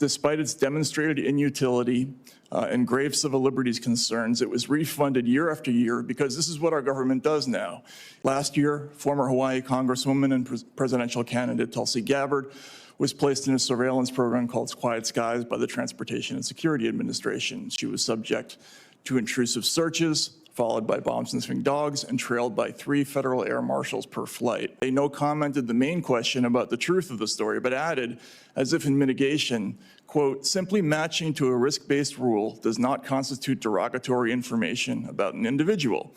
Despite its demonstrated inutility and grave civil liberties concerns, it was refunded year after year because this is what our government does now. Last year, former Hawaii Congresswoman and presidential candidate Tulsi Gabbard was placed in a surveillance program called Quiet Skies by the Transportation and Security Administration. She was subject to intrusive searches, followed by bomb-sniffing dogs, and trailed by 3 federal air marshals per flight. They no commented the main question about the truth of the story, but added, as if in mitigation, quote, simply matching to a risk-based rule does not constitute derogatory information about an individual.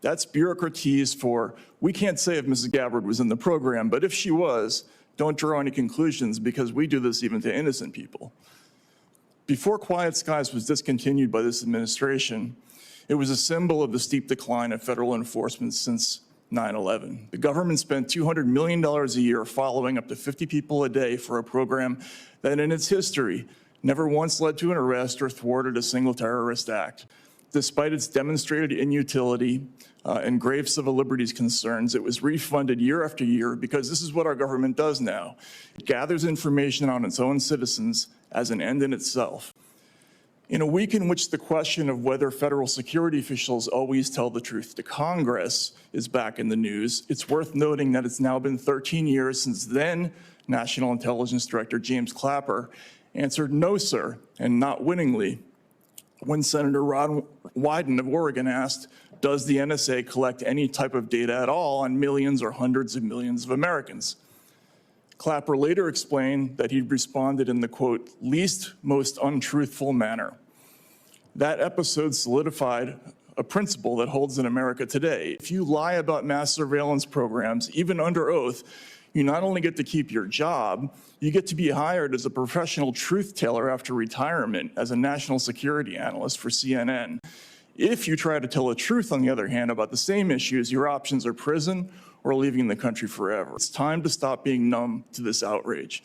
That's bureaucratese for, we can't say if Mrs. Gabbard was in the program, but if she was, don't draw any conclusions because we do this even to innocent people. Before Quiet Skies was discontinued by this administration, it was a symbol of the steep decline of federal enforcement since 9/11. The government spent $200 million a year following up to 50 people a day for a program that in its history never once led to an arrest or thwarted a single terrorist act. Despite its demonstrated inutility and grave civil liberties concerns, it was refunded year after year because this is what our government does now. It gathers information on its own citizens as an end in itself. In a week in which the question of whether federal security officials always tell the truth to Congress is back in the news, it's worth noting that it's now been 13 years since then National Intelligence Director James Clapper answered no, sir, and not winningly, when Senator Ron Wyden of Oregon asked, does the NSA collect any type of data at all on millions or hundreds of millions of Americans? Clapper later explained that he'd responded in the, quote, least most untruthful manner. That episode solidified a principle that holds in America today. If you lie about mass surveillance programs, even under oath, you not only get to keep your job, you get to be hired as a professional truth teller after retirement as a national security analyst for CNN. If you try to tell the truth, on the other hand, about the same issues, your options are prison or leaving the country forever. It's time to stop being numb to this outrage.